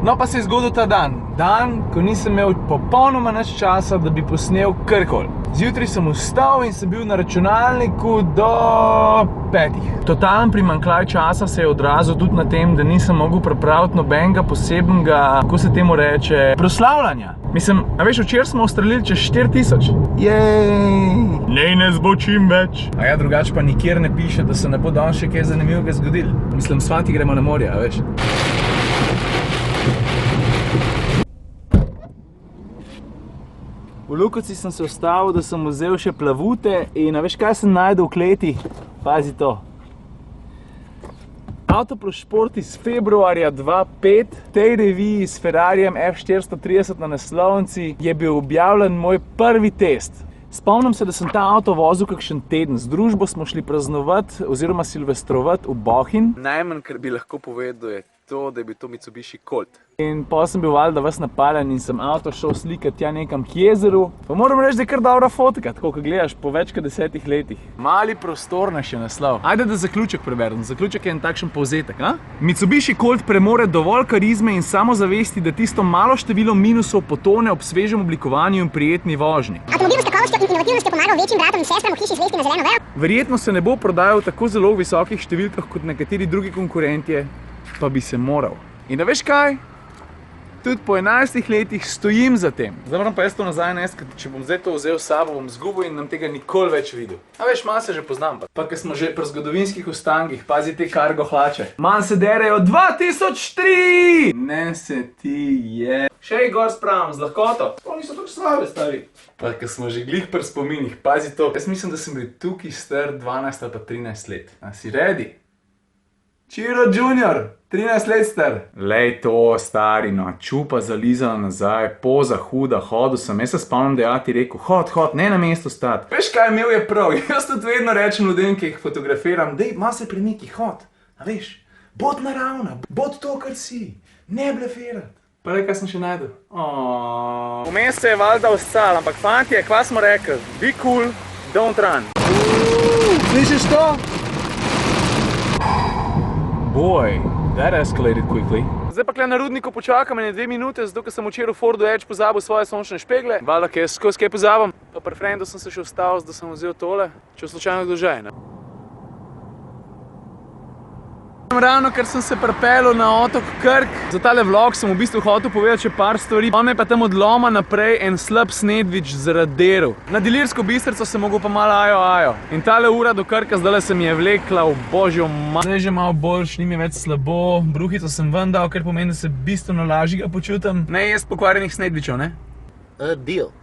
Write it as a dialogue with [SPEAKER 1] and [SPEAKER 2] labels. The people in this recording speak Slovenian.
[SPEAKER 1] No pa se je zgodil ta dan, ko nisem imel popolnoma nič časa, da bi posnel karkoli. Zjutraj sem vstal in sem bil na računalniku do 5. Totalen primanjkljaj časa se je odrazil tudi na tem, da nisem mogel pripraviti nobenega posebnega, kako se temu reče, proslavljanja. Mislim, a veš, včeraj smo ustrelili čez 4000. Jej! Nej ne bo čim več. A ja, drugače pa nikjer ne piše, da se ne bo danes še kaj zanimivega zgodilo. Mislim, s fanti gremo na morje, a veš. V Lukovci sem se ustavil, da sem vzel še plavute in a veš, kaj sem najdel v kleti? Pazi to. Autoplus Šport iz februarja 2005, v tej reviji s Ferrarijem F430 na naslovnici je bil objavljen moj prvi test. Spomnim se, da sem ta avto vozil kakšen teden. Z družbo smo šli praznovati oziroma silvestrovat v Bohinj. Najmanj, kar bi lahko povedal, je to, da je bil to Mitsubishi Colt. In potem sem bil valjda ves napaljen in sem avto šel slikati tja nekam k jezeru. Pa moram reči, da je kar dobra fotka, tako ko gledaš po več kot 10 letih. Mali prostornejši naslov. Ajde, da zaključek preberem. Zaključek je en takšen povzetek, a? Mitsubishi Colt premore dovolj karizme in samozavesti, da tisto malo število minusov potone ob svežem oblikovanju in prijetni vožnji.
[SPEAKER 2] Avtomobil s kakovostjo in inovativnostjo pomagal večjim bratom in sestram v hiši zvesti na zeleno vejo.
[SPEAKER 1] Verjetno se ne bo prodajal v tako zelo visokih številkah kot nekateri drugi konkurentje, pa bi se moral. In da veš kaj? Tudi po 11 letih stojim za tem. Zdaj moram pa jaz to nazaj nesti, ker če bom zdaj to vzel s sabo, bom zgubil in nam tega nikoli več videl. A veš, malo se že poznam pa. Pa ker smo že pri zgodovinskih ostangih, pazi te cargo hlače. Manj se derejo 2003! Ne se ti je. Še jih gor spravim z lahkoto. To niso tako slabe, stari. Pa ker smo že glih pri spominih, pazi to. Jaz mislim, da sem bil tukaj star 12 ali pa 13 let. A si ready? Čiro Junior, 13 let star. Lej to, stari, no, čupa zalizala nazaj, poza huda, hodil sem. Jaz se spomnim, da je ati rekel, hod, ne na mestu stati. Veš kaj, imel je prav. Jaz tudi vedno rečem ljudem, ki jih fotografiram, dej, malo se premiki, hod. A veš, bod naravna, bod to, kar si. Ne blefirat. Pa kaj sem še najdel? Vmes se je valjda vstal, ampak fantje, kva smo rekli? Be cool, don't run. Slišiš to? Boy, that escalated quickly. Zdaj pa kle na Rudniku počakam ene 2 minute, zato ker sem včeraj v Fordu Edge pozabil svoje sončne špegle. Valjda, ker jaz skozi kaj pozabim. Pa pri frendu sem se še ustavil, da sem vzel tole, če slučajno kdo žaj, ne? Ravno, ker sem se pripeljal na otok Krk. Za tale vlog sem v bistvu hotel povedati še par stvari. On me pa tam od loma naprej en slab snedvič zraderil. Na Ilirsko Bistrico sem mogel pa malo ajo. In tale ura do Krka zdajle se mi je vlekla v božjo Zdaj že malo boljš, ni mi več slabo. Bruhico sem ven dal, ker pomeni, da se bistveno lažjega počutim. Ne jest pokvarjenih snedvičev, ne?
[SPEAKER 3] Deal.